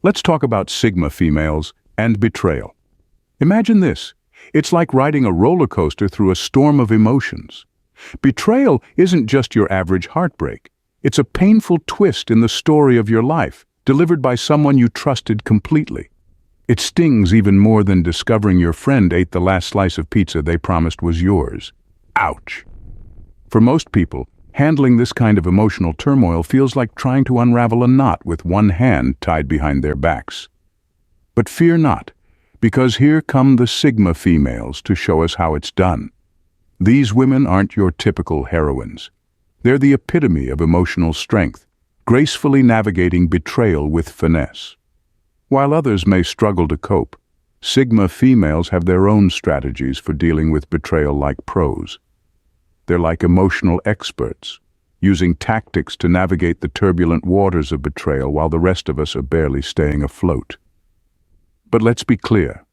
Let's talk about Sigma females and betrayal. Imagine this. It's like riding a roller coaster through a storm of emotions. Betrayal isn't just your average heartbreak. It's a painful twist in the story of your life, delivered by someone you trusted completely. It stings even more than discovering your friend ate the last slice of pizza they promised was yours. Ouch! For most people, handling this kind of emotional turmoil feels like trying to unravel a knot with one hand tied behind their backs. But fear not, because here come the Sigma females to show us how it's done. These women aren't your typical heroines. They're the epitome of emotional strength, gracefully navigating betrayal with finesse. While others may struggle to cope, Sigma females have their own strategies for dealing with betrayal like pros. They're like emotional experts, using tactics to navigate the turbulent waters of betrayal while the rest of us are barely staying afloat. But let's be clear,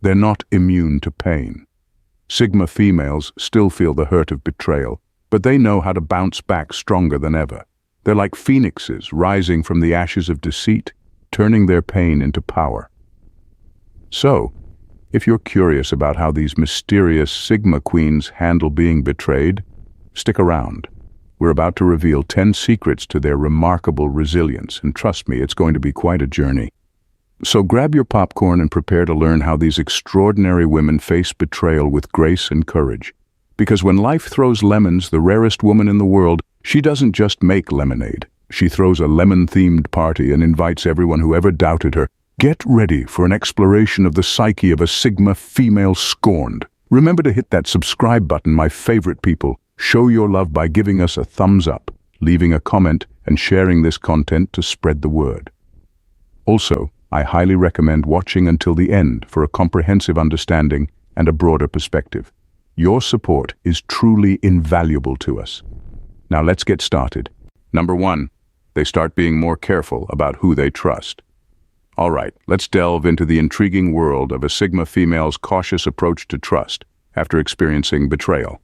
they're not immune to pain. Sigma females still feel the hurt of betrayal, but they know how to bounce back stronger than ever. They're like phoenixes rising from the ashes of deceit, turning their pain into power. So, if you're curious about how these mysterious Sigma queens handle being betrayed, stick around. We're about to reveal 10 secrets to their remarkable resilience, and trust me, it's going to be quite a journey. So grab your popcorn and prepare to learn how these extraordinary women face betrayal with grace and courage. Because when life throws lemons, the rarest woman in the world, she doesn't just make lemonade. She throws a lemon-themed party and invites everyone who ever doubted her. Get ready for an exploration of the psyche of a Sigma female scorned. Remember to hit that subscribe button, my favorite people. Show your love by giving us a thumbs up, leaving a comment, and sharing this content to spread the word. Also, I highly recommend watching until the end for a comprehensive understanding and a broader perspective. Your support is truly invaluable to us. Now let's get started. Number 1, they start being more careful about who they trust. All right, let's delve into the intriguing world of a Sigma female's cautious approach to trust after experiencing betrayal.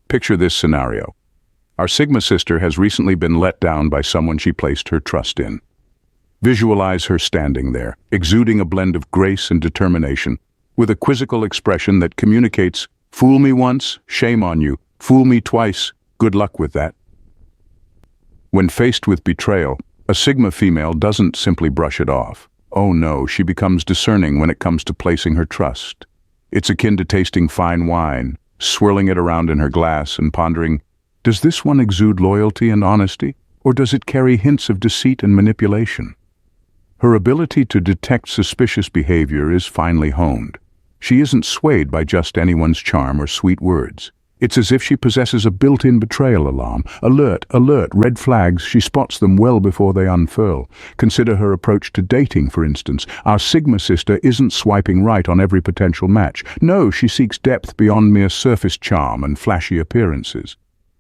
Picture this scenario. Our Sigma sister has recently been let down by someone she placed her trust in. Visualize her standing there, exuding a blend of grace and determination, with a quizzical expression that communicates, "Fool me once, shame on you. Fool me twice, good luck with that." When faced with betrayal, a Sigma female doesn't simply brush it off. Oh no, she becomes discerning when it comes to placing her trust. It's akin to tasting fine wine, swirling it around in her glass and pondering, does this one exude loyalty and honesty, or does it carry hints of deceit and manipulation? Her ability to detect suspicious behavior is finely honed. She isn't swayed by just anyone's charm or sweet words. It's as if she possesses a built-in betrayal alarm. Alert, alert, red flags, she spots them well before they unfurl. Consider her approach to dating, for instance. Our Sigma sister isn't swiping right on every potential match. No, she seeks depth beyond mere surface charm and flashy appearances.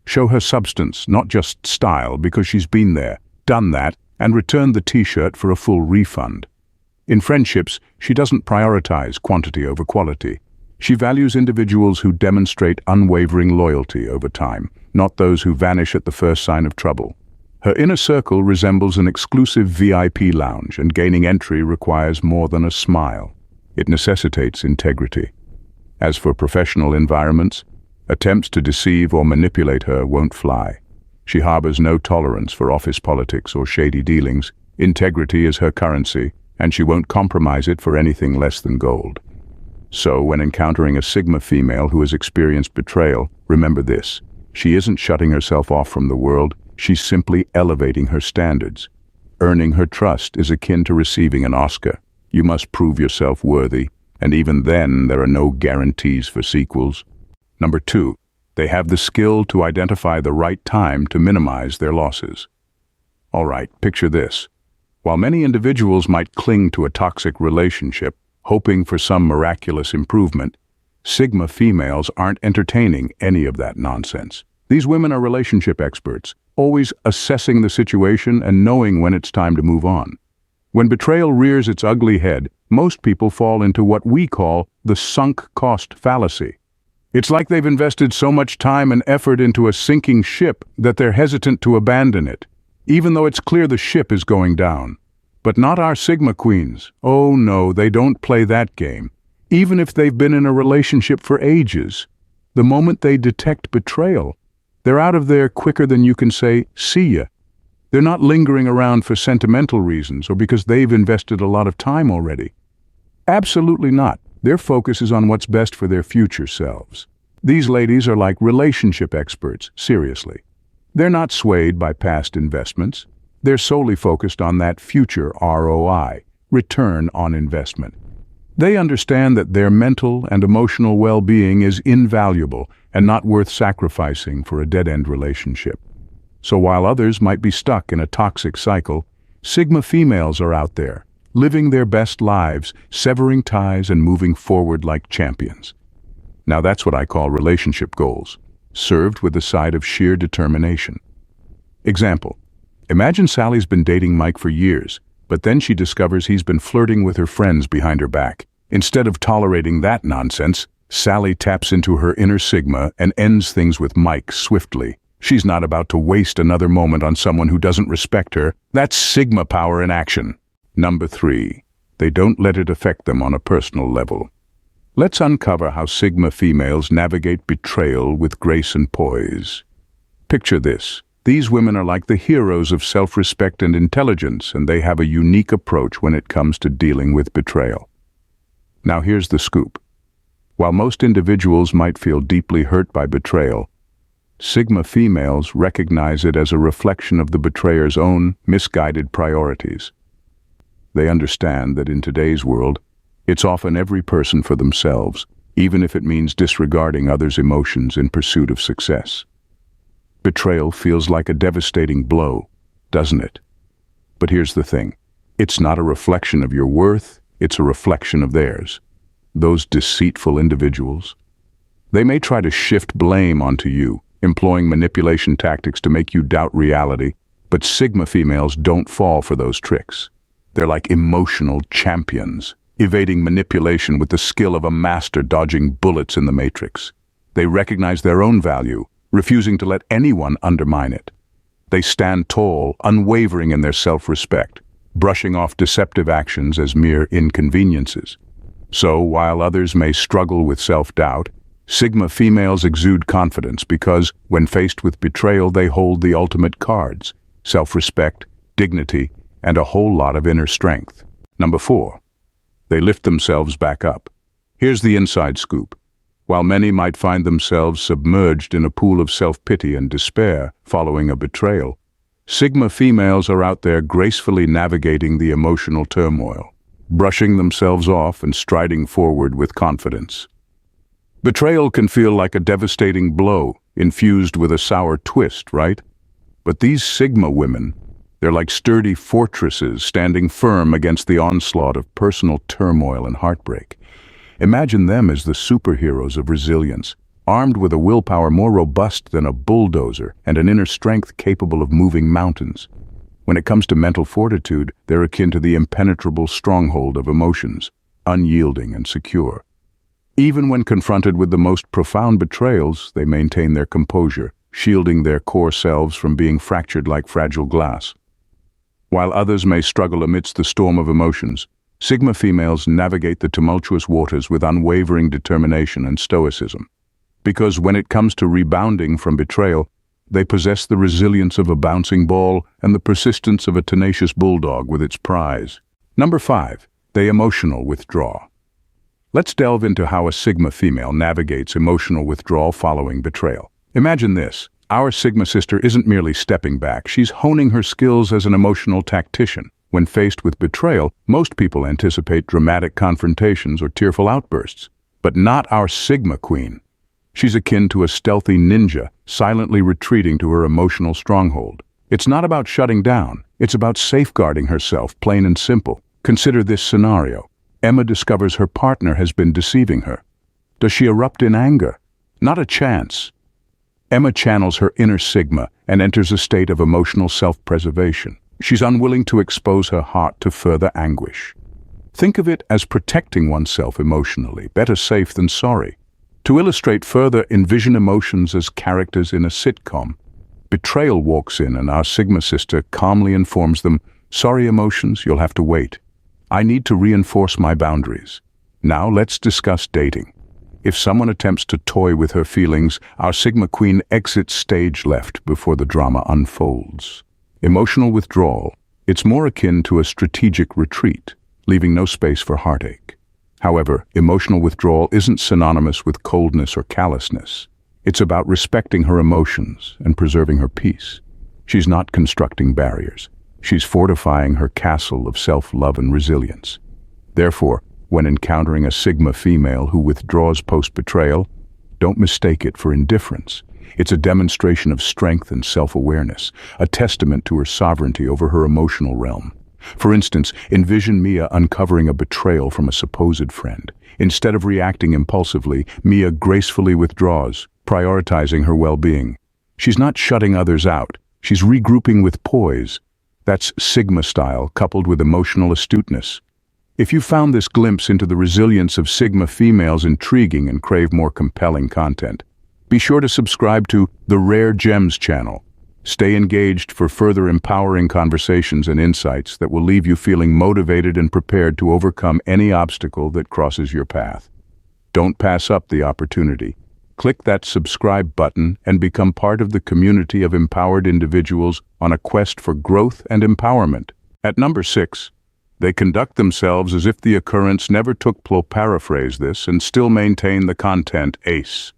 Show her substance, not just style, because she's been there, done that, and returned the t-shirt for a full refund. In friendships, she doesn't prioritize quantity over quality. She values individuals who demonstrate unwavering loyalty over time, not those who vanish at the first sign of trouble. Her inner circle resembles an exclusive VIP lounge, and gaining entry requires more than a smile. It necessitates integrity. As for professional environments, attempts to deceive or manipulate her won't fly. She harbors no tolerance for office politics or shady dealings. Integrity is her currency, and she won't compromise it for anything less than gold. So, when encountering a Sigma female who has experienced betrayal, remember this. She isn't shutting herself off from the world, she's simply elevating her standards. Earning her trust is akin to receiving an Oscar. You must prove yourself worthy, and even then there are no guarantees for sequels. Number 2, they have the skill to identify the right time to minimize their losses. All right, picture this. While many individuals might cling to a toxic relationship, hoping for some miraculous improvement, Sigma females aren't entertaining any of that nonsense. These women are relationship experts, always assessing the situation and knowing when it's time to move on. When betrayal rears its ugly head, most people fall into what we call the sunk cost fallacy. It's like they've invested so much time and effort into a sinking ship that they're hesitant to abandon it, even though it's clear the ship is going down. But not our Sigma queens. Oh no, they don't play that game. Even if they've been in a relationship for ages, the moment they detect betrayal, they're out of there quicker than you can say, see ya. They're not lingering around for sentimental reasons or because they've invested a lot of time already. Absolutely not. Their focus is on what's best for their future selves. These ladies are like relationship experts, seriously. They're not swayed by past investments. They're solely focused on that future ROI, return on investment. They understand that their mental and emotional well-being is invaluable and not worth sacrificing for a dead-end relationship. So while others might be stuck in a toxic cycle, Sigma females are out there, living their best lives, severing ties and moving forward like champions. Now that's what I call relationship goals, served with a side of sheer determination. Example: imagine Sally's been dating Mike for years, but then she discovers he's been flirting with her friends behind her back. Instead of tolerating that nonsense, Sally taps into her inner Sigma and ends things with Mike swiftly. She's not about to waste another moment on someone who doesn't respect her. That's Sigma power in action. Number 3, they don't let it affect them on a personal level. Let's uncover how Sigma females navigate betrayal with grace and poise. Picture this. These women are like the heroes of self-respect and intelligence, and they have a unique approach when it comes to dealing with betrayal. Now here's the scoop. While most individuals might feel deeply hurt by betrayal, Sigma females recognize it as a reflection of the betrayer's own misguided priorities. They understand that in today's world, it's often every person for themselves, even if it means disregarding others' emotions in pursuit of success. Betrayal feels like a devastating blow, doesn't it? But here's the thing. It's not a reflection of your worth, it's a reflection of theirs. Those deceitful individuals. They may try to shift blame onto you, employing manipulation tactics to make you doubt reality, but Sigma females don't fall for those tricks. They're like emotional champions, evading manipulation with the skill of a master dodging bullets in the matrix. They recognize their own value, refusing to let anyone undermine it. They stand tall, unwavering in their self-respect, brushing off deceptive actions as mere inconveniences. So, while others may struggle with self-doubt, Sigma females exude confidence because, when faced with betrayal, they hold the ultimate cards: self-respect, dignity, and a whole lot of inner strength. Number 4, they lift themselves back up. Here's the inside scoop. While many might find themselves submerged in a pool of self-pity and despair following a betrayal, Sigma females are out there gracefully navigating the emotional turmoil, brushing themselves off and striding forward with confidence. Betrayal can feel like a devastating blow, infused with a sour twist, right? But these Sigma women, they're like sturdy fortresses standing firm against the onslaught of personal turmoil and heartbreak. Imagine them as the superheroes of resilience, armed with a willpower more robust than a bulldozer and an inner strength capable of moving mountains. When it comes to mental fortitude, they're akin to the impenetrable stronghold of emotions, unyielding and secure. Even when confronted with the most profound betrayals, they maintain their composure, shielding their core selves from being fractured like fragile glass. While others may struggle amidst the storm of emotions, Sigma females navigate the tumultuous waters with unwavering determination and stoicism. Because when it comes to rebounding from betrayal, they possess the resilience of a bouncing ball and the persistence of a tenacious bulldog with its prize. Number 5, they emotional withdraw. Let's delve into how a Sigma female navigates emotional withdrawal following betrayal. Imagine this. Our Sigma sister isn't merely stepping back, she's honing her skills as an emotional tactician. When faced with betrayal, most people anticipate dramatic confrontations or tearful outbursts. But not our Sigma queen. She's akin to a stealthy ninja, silently retreating to her emotional stronghold. It's not about shutting down, it's about safeguarding herself, plain and simple. Consider this scenario. Emma discovers her partner has been deceiving her. Does she erupt in anger? Not a chance. Emma channels her inner Sigma and enters a state of emotional self-preservation. She's unwilling to expose her heart to further anguish. Think of it as protecting oneself emotionally, better safe than sorry. To illustrate further, envision emotions as characters in a sitcom. Betrayal walks in and our Sigma sister calmly informs them, Sorry emotions, you'll have to wait. I need to reinforce my boundaries. Now let's discuss dating. If someone attempts to toy with her feelings, our Sigma Queen exits stage left before the drama unfolds. Emotional withdrawal. It's more akin to a strategic retreat, leaving no space for heartache. However, emotional withdrawal isn't synonymous with coldness or callousness. It's about respecting her emotions and preserving her peace. She's not constructing barriers. She's fortifying her castle of self-love and resilience. Therefore, when encountering a Sigma female who withdraws post-betrayal, don't mistake it for indifference. It's a demonstration of strength and self-awareness, a testament to her sovereignty over her emotional realm. For instance, envision Mia uncovering a betrayal from a supposed friend. Instead of reacting impulsively, Mia gracefully withdraws, prioritizing her well-being. She's not shutting others out. She's regrouping with poise. That's Sigma style, coupled with emotional astuteness. If you found this glimpse into the resilience of Sigma females intriguing and crave more compelling content, be sure to subscribe to the Rare Gems channel. Stay engaged for further empowering conversations and insights that will leave you feeling motivated and prepared to overcome any obstacle that crosses your path. Don't pass up the opportunity. Click that subscribe button and become part of the community of empowered individuals on a quest for growth and empowerment. At number 6, they conduct themselves as if the occurrence never took place. Paraphrase this and still maintain the content ace.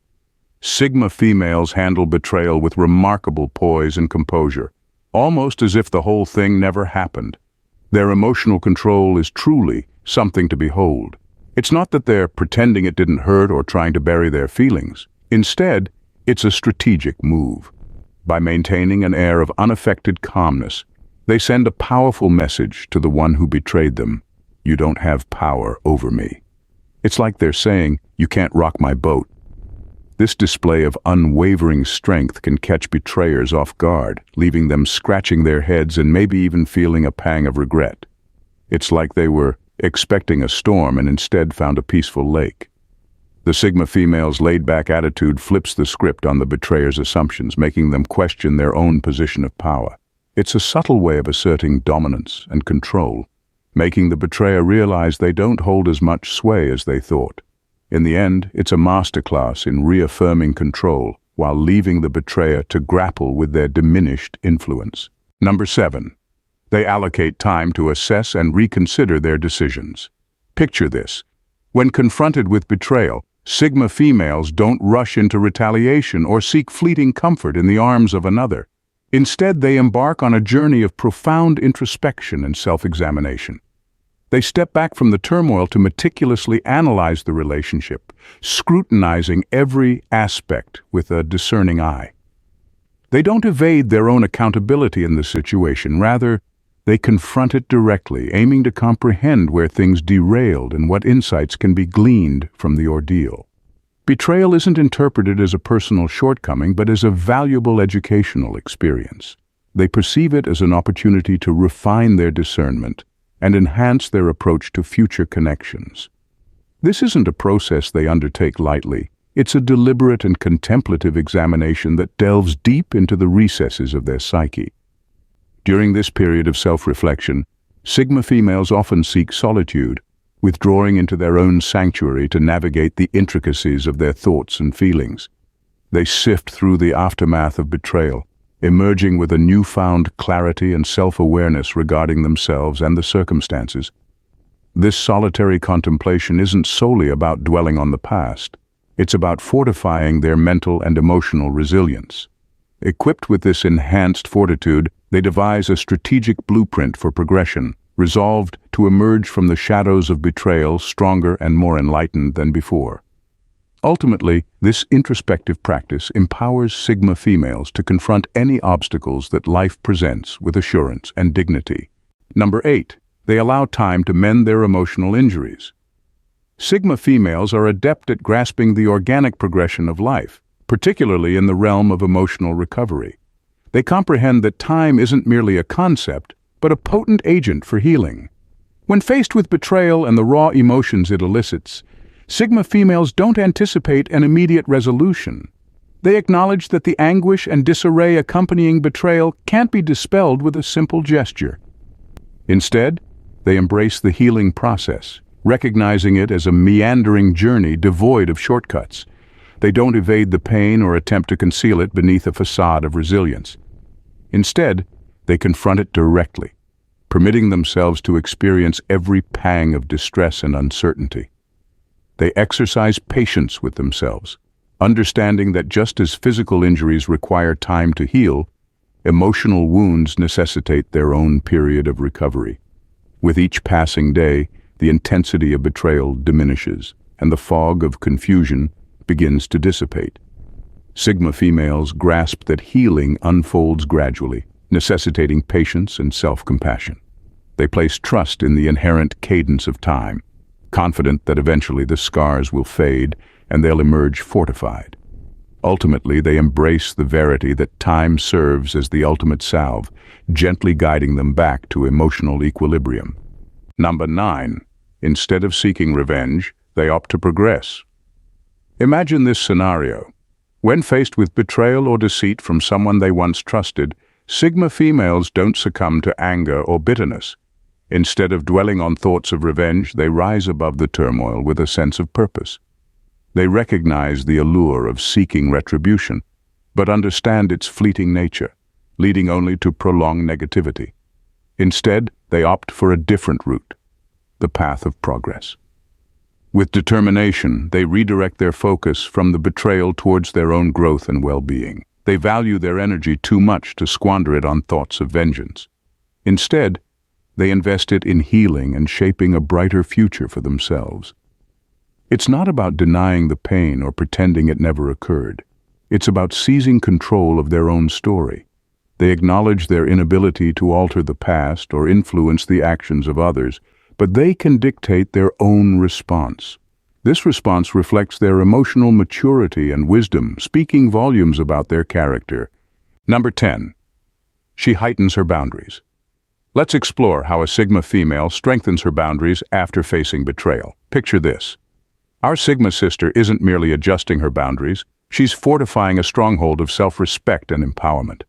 Sigma females handle betrayal with remarkable poise and composure, almost as if the whole thing never happened. Their emotional control is truly something to behold. It's not that they're pretending it didn't hurt or trying to bury their feelings. Instead, it's a strategic move. By maintaining an air of unaffected calmness, they send a powerful message to the one who betrayed them. You don't have power over me. It's like they're saying, you can't rock my boat. This display of unwavering strength can catch betrayers off guard, leaving them scratching their heads and maybe even feeling a pang of regret. It's like they were expecting a storm and instead found a peaceful lake. The Sigma female's laid-back attitude flips the script on the betrayer's assumptions, making them question their own position of power. It's a subtle way of asserting dominance and control, making the betrayer realize they don't hold as much sway as they thought. In the end, it's a masterclass in reaffirming control while leaving the betrayer to grapple with their diminished influence. Number 7. They allocate time to assess and reconsider their decisions. Picture this. When confronted with betrayal, Sigma females don't rush into retaliation or seek fleeting comfort in the arms of another. Instead, they embark on a journey of profound introspection and self-examination. They step back from the turmoil to meticulously analyze the relationship, scrutinizing every aspect with a discerning eye. They don't evade their own accountability in the situation. Rather, they confront it directly, aiming to comprehend where things derailed and what insights can be gleaned from the ordeal. Betrayal isn't interpreted as a personal shortcoming, but as a valuable educational experience. They perceive it as an opportunity to refine their discernment and enhance their approach to future connections. This isn't a process they undertake lightly. It's a deliberate and contemplative examination that delves deep into the recesses of their psyche. During this period of self-reflection, Sigma females often seek solitude, withdrawing into their own sanctuary to navigate the intricacies of their thoughts and feelings. They sift through the aftermath of betrayal, emerging with a newfound clarity and self-awareness regarding themselves and the circumstances. This solitary contemplation isn't solely about dwelling on the past. It's about fortifying their mental and emotional resilience. Equipped with this enhanced fortitude, they devise a strategic blueprint for progression, resolved to emerge from the shadows of betrayal stronger and more enlightened than before. Ultimately, this introspective practice empowers Sigma females to confront any obstacles that life presents with assurance and dignity. Number 8. They allow time to mend their emotional injuries. Sigma females are adept at grasping the organic progression of life, particularly in the realm of emotional recovery. They comprehend that time isn't merely a concept, but a potent agent for healing. When faced with betrayal and the raw emotions it elicits, Sigma females don't anticipate an immediate resolution. They acknowledge that the anguish and disarray accompanying betrayal can't be dispelled with a simple gesture. Instead, they embrace the healing process, recognizing it as a meandering journey devoid of shortcuts. They don't evade the pain or attempt to conceal it beneath a facade of resilience. Instead, they confront it directly, permitting themselves to experience every pang of distress and uncertainty. They exercise patience with themselves, understanding that just as physical injuries require time to heal, emotional wounds necessitate their own period of recovery. With each passing day, the intensity of betrayal diminishes, and the fog of confusion begins to dissipate. Sigma females grasp that healing unfolds gradually, necessitating patience and self-compassion. They place trust in the inherent cadence of time, confident that eventually the scars will fade and they'll emerge fortified. Ultimately, they embrace the verity that time serves as the ultimate salve, gently guiding them back to emotional equilibrium. Number 9. Instead of seeking revenge, they opt to progress. Imagine this scenario. When faced with betrayal or deceit from someone they once trusted, Sigma females don't succumb to anger or bitterness. Instead of dwelling on thoughts of revenge, they rise above the turmoil with a sense of purpose. They recognize the allure of seeking retribution, but understand its fleeting nature, leading only to prolonged negativity. Instead, they opt for a different route, the path of progress. With determination, they redirect their focus from the betrayal towards their own growth and well-being. They value their energy too much to squander it on thoughts of vengeance. Instead, they invest it in healing and shaping a brighter future for themselves. It's not about denying the pain or pretending it never occurred. It's about seizing control of their own story. They acknowledge their inability to alter the past or influence the actions of others, but they can dictate their own response. This response reflects their emotional maturity and wisdom, speaking volumes about their character. Number 10. She heightens her boundaries. Let's explore how a Sigma female strengthens her boundaries after facing betrayal. Picture this. Our Sigma sister isn't merely adjusting her boundaries, she's fortifying a stronghold of self-respect and empowerment.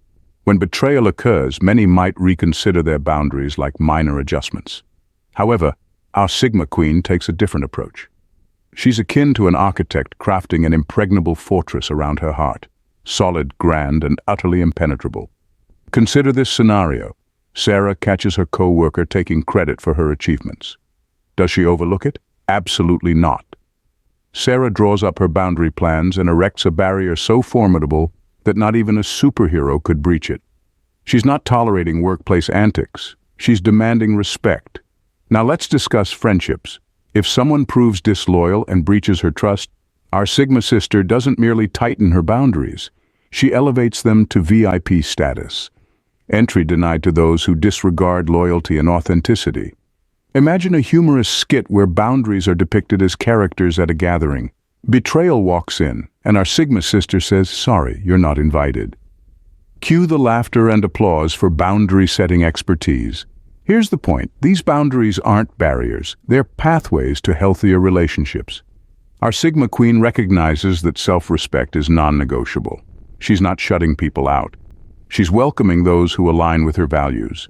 When betrayal occurs, many might reconsider their boundaries like minor adjustments. However, our Sigma queen takes a different approach. She's akin to an architect crafting an impregnable fortress around her heart, solid, grand, and utterly impenetrable. Consider this scenario. Sarah catches her co-worker taking credit for her achievements. Does she overlook it? Absolutely not. Sarah draws up her boundary plans and erects a barrier so formidable that not even a superhero could breach it. She's not tolerating workplace antics. She's demanding respect. Now let's discuss friendships. If someone proves disloyal and breaches her trust, our Sigma sister doesn't merely tighten her boundaries. She elevates them to VIP status. Entry denied to those who disregard loyalty and authenticity. Imagine a humorous skit where boundaries are depicted as characters at a gathering. Betrayal walks in, and our Sigma sister says, "Sorry, you're not invited." Cue the laughter and applause for boundary-setting expertise. Here's the point. These boundaries aren't barriers. They're pathways to healthier relationships. Our Sigma queen recognizes that self-respect is non-negotiable. She's not shutting people out. She's welcoming those who align with her values.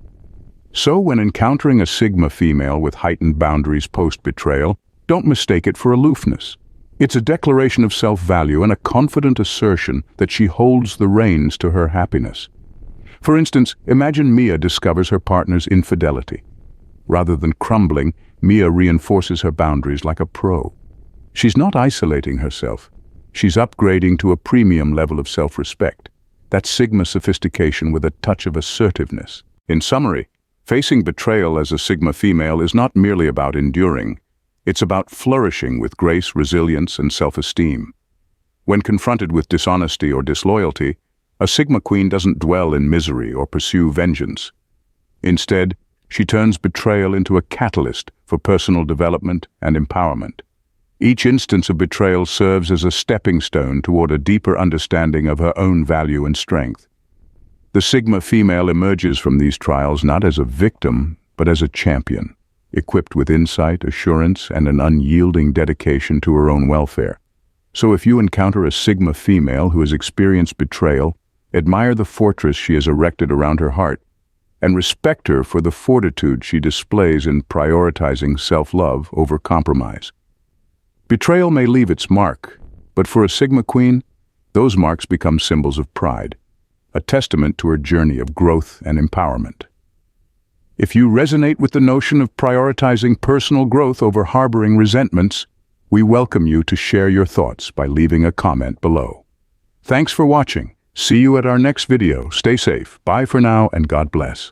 So when encountering a Sigma female with heightened boundaries post-betrayal, don't mistake it for aloofness. It's a declaration of self-value and a confident assertion that she holds the reins to her happiness. For instance, imagine Mia discovers her partner's infidelity. Rather than crumbling, Mia reinforces her boundaries like a pro. She's not isolating herself. She's upgrading to a premium level of self-respect. That's Sigma sophistication with a touch of assertiveness. In summary, facing betrayal as a Sigma female is not merely about enduring. It's about flourishing with grace, resilience, and self-esteem. When confronted with dishonesty or disloyalty, a Sigma queen doesn't dwell in misery or pursue vengeance. Instead, she turns betrayal into a catalyst for personal development and empowerment. Each instance of betrayal serves as a stepping stone toward a deeper understanding of her own value and strength. The Sigma female emerges from these trials not as a victim, but as a champion, equipped with insight, assurance, and an unyielding dedication to her own welfare. So if you encounter a Sigma female who has experienced betrayal, admire the fortress she has erected around her heart. and respect her for the fortitude she displays in prioritizing self-love over compromise. Betrayal may leave its mark, but for a Sigma queen, those marks become symbols of pride, a testament to her journey of growth and empowerment. If you resonate with the notion of prioritizing personal growth over harboring resentments, we welcome you to share your thoughts by leaving a comment below. Thanks for watching. See you at our next video. Stay safe. Bye for now, and God bless.